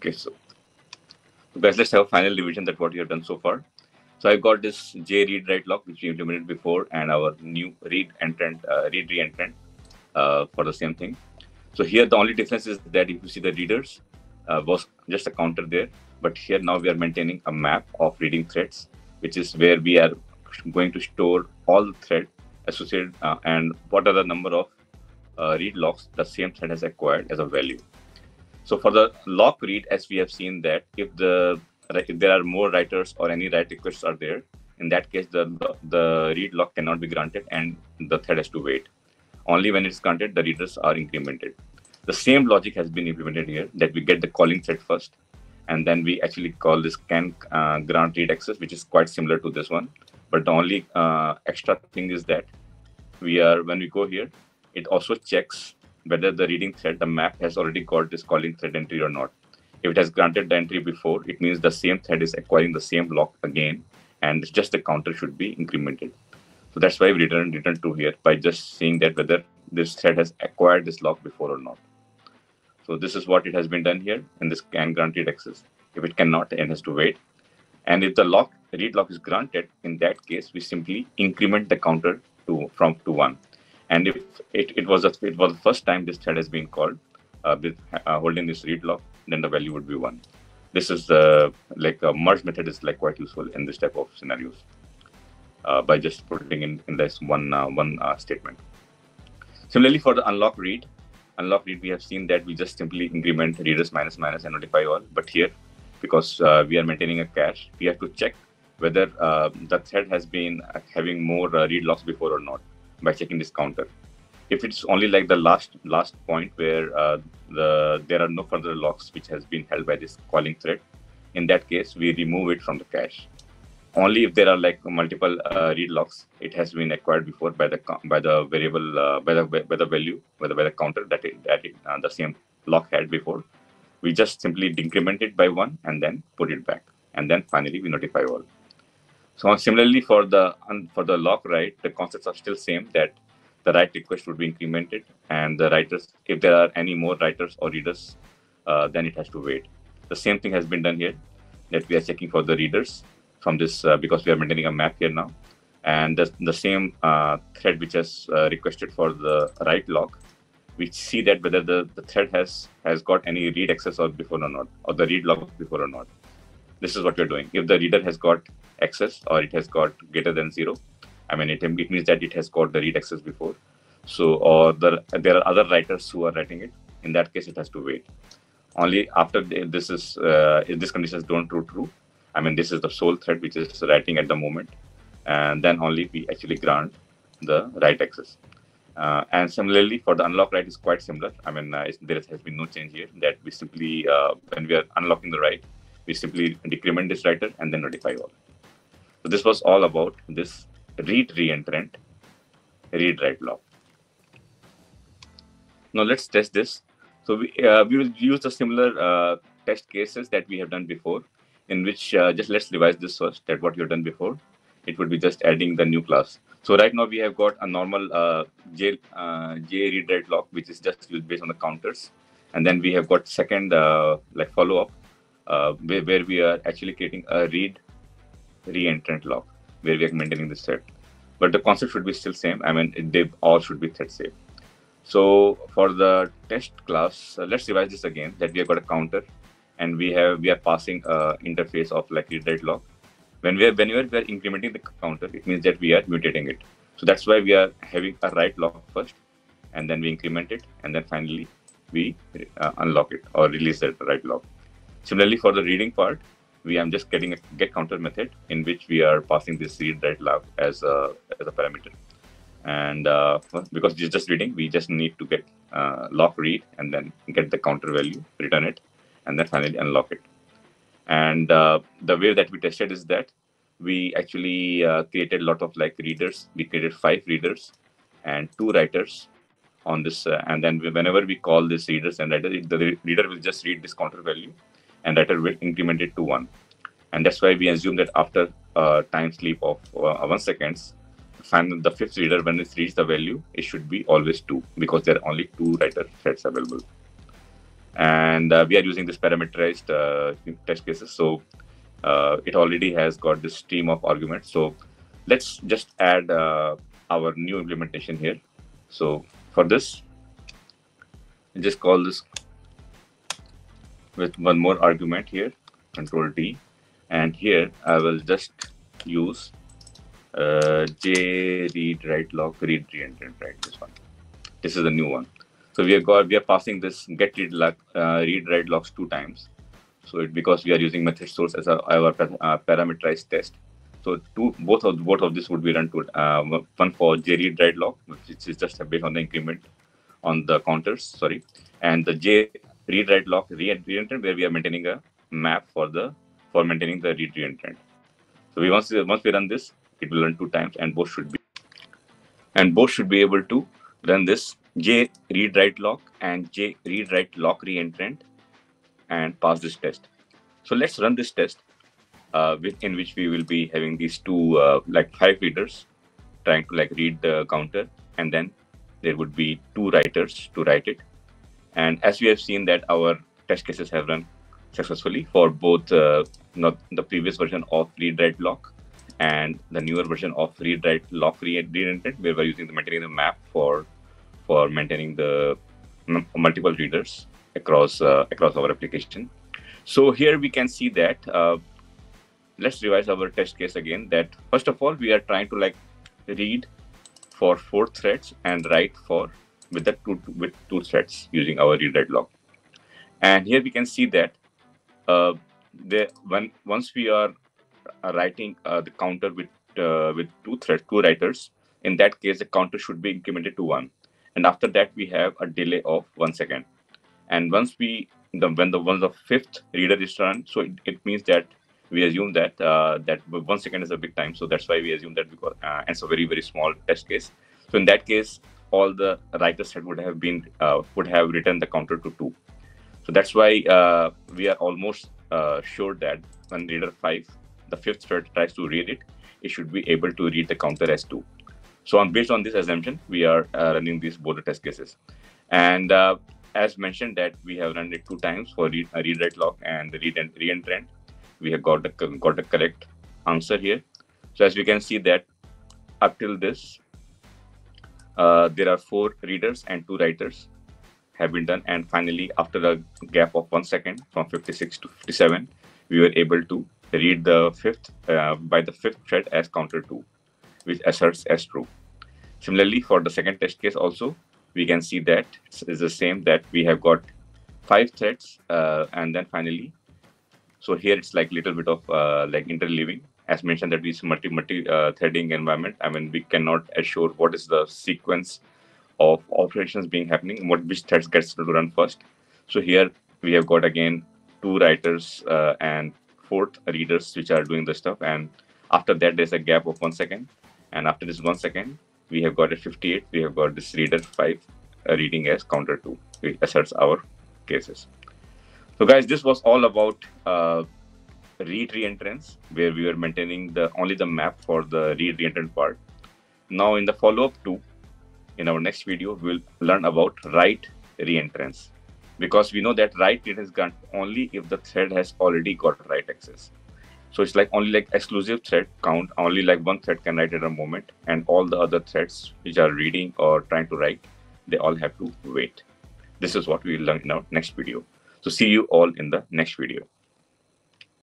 Okay, so guys, let's have a final revision that what you have done so far. So I've got this J read write lock which we implemented before, and our new read reentrant for the same thing. So here the only difference is that if you see the readers was just a counter there, but here now we are maintaining a map of reading threads, which is where we are going to store all the thread associated and what are the number of read locks the same thread has acquired as a value. So for the lock read, as we have seen that if there are more writers or any write requests are there, in that case the read lock cannot be granted and the thread has to wait. Only when it's granted, the readers are incremented. The same logic has been implemented here, that we get the calling thread first, and then we actually call this can grant read access, which is quite similar to this one. But the only extra thing is that when we go here, it also checks whether the reading thread, the map, has already got this calling thread entry or not. If it has granted the entry before, it means the same thread is acquiring the same lock again, and it's just the counter should be incremented. So that's why we return true here by just seeing that whether this thread has acquired this lock before or not. So this is what it has been done here in this can grant read access. If it cannot, then it has to wait. And if the read lock is granted, in that case, we simply increment the counter to 1. And if it was the first time this thread has been called with holding this read lock, then the value would be 1. This is like a merge method is like quite useful in this type of scenarios by just putting in this one statement. Similarly, for the unlock read, we have seen that we just simply increment readers minus minus and notify all. But here, because we are maintaining a cache, we have to check whether the thread has been having more read locks before or not by checking this counter. If it's only like the last point where there are no further locks which has been held by this calling thread, in that case we remove it from the cache. Only if there are like multiple read locks, it has been acquired before by the variable by the value, whether by the counter that the same lock had before. We just simply increment it by 1 and then put it back, and then finally we notify all. So similarly for the lock write, the concepts are still same, that the write request would be incremented, and the writers, if there are any more writers or readers, then it has to wait. The same thing has been done here, that we are checking for the readers from this because we are maintaining a map here now, and the same thread which has requested for the write lock, we see that whether the thread has got any read access or before or not, or the read lock before or not. This is what we're doing. If the reader has got access or it has got greater than 0, I mean it means that it has got the read access before. So or there are other writers who are writing it. In that case, it has to wait. Only after if this conditions don't true, I mean this is the sole thread which is writing at the moment, and then only we actually grant the write access. And similarly for the unlock write is quite similar. I mean there has been no change here, that we simply when we are unlocking the write, we simply decrement this writer and then notify all. So this was all about this read reentrant read write lock. Now let's test this. So we will use the similar test cases that we have done before, in which just let's revise this first, that what you've done before. It would be just adding the new class. So right now we have got a normal J read write lock, which is just used based on the counters, and then we have got second like follow up where we are actually creating a read reentrant lock where we are maintaining this thread. But the concept should be still same. I mean they all should be thread safe. So for the test class, let's revise this again, that we have got a counter, and we are passing interface of like read write lock. Whenever we are incrementing the counter, it means that we are mutating it. So that's why we are having a write lock first, and then we increment it, and then finally we unlock it or release that write lock. Similarly for the reading part, we are just getting a get counter method in which we are passing this read write lock as a parameter. And because it's just reading, we just need to get lock read and then get the counter value, return it, and then finally unlock it. And the way that we tested is that we actually created a lot of like readers. We created 5 readers and 2 writers on this, and then whenever we call this readers and writer, the reader will just read this counter value, and writer will increment it to 1. And that's why we assume that after a time sleep of 1 second, find the 5th reader, when it reaches the value, it should be always 2, because there are only 2 writer threads available. And we are using this parameterized test cases. So it already has got this stream of arguments. So let's just add our new implementation here. So for this, just call this with one more argument here, Control D, and here I will just use J read write log read reentrant, right? This one. This is the new one. So we are passing this get read log read write logs 2 times. So because we are using method source as our parameterized test. So both of this would be run to one for J read write log, which is just based on the increment on the counters, sorry, and the J read write log reentrant, where we are maintaining a map for maintaining the read reentrant. So once we run this, it will run 2 times, and both should be able to run this J read write log and J read write log reentrant and pass this test. So let's run this test in which we will be having these two like 5 readers trying to like read the counter, and then there would be 2 writers to write it. And as we have seen that our test cases have run successfully for both not the previous version of read write lock and the newer version of read write lock reentrant, where we're using the maintaining the map for maintaining the multiple readers across our application. So here we can see that let's revise our test case again. That first of all, we are trying to like read for 4 threads and write with 2 threads using our read write log. And here we can see that once we are writing the counter with 2 threads, 2 writers, in that case the counter should be incremented to 1, and after that we have a delay of 1 second. And when the 5th reader is run, so it means that we assume that that 1 second is a big time, so that's why we assume that, because and it's a very, very small test case. So in that case, all the writer set would have written the counter to 2. So that's why we are almost sure that when reader 5, the 5th thread tries to read it, it should be able to read the counter as 2. So based on this assumption, we are running both the test cases. And as mentioned that we have run it 2 times for read write log and the reentrant. We have got the correct answer here. So as we can see that up till this, there are 4 readers and 2 writers have been done, and finally after a gap of 1 second from 56 to 57, we were able to read the 5th by the 5th thread as counter 2, which asserts as true. Similarly, for the second test case also, we can see that it's the same, that we have got 5 threads and then finally, so here it's like little bit of like interleaving. As mentioned that it's multi threading environment. I mean, we cannot assure what is the sequence of operations being happening, which threads gets to run first. So here we have got again 2 writers and 4th readers which are doing the stuff, and after that there's a gap of 1 second, and after this 1 second we have got a 58. We have got this reader 5 reading as counter 2, which asserts our cases. So guys, this was all about read reentrants, where we were maintaining only the map for the read reentrant part. Now in the follow-up 2, in our next video, we'll learn about write reentrants, because we know that write reentrant is granted only if the thread has already got write access. So it's like only like exclusive thread count, only like 1 thread can write at a moment, and all the other threads which are reading or trying to write, they all have to wait. This is what we will learn in our next video. So see you all in the next video.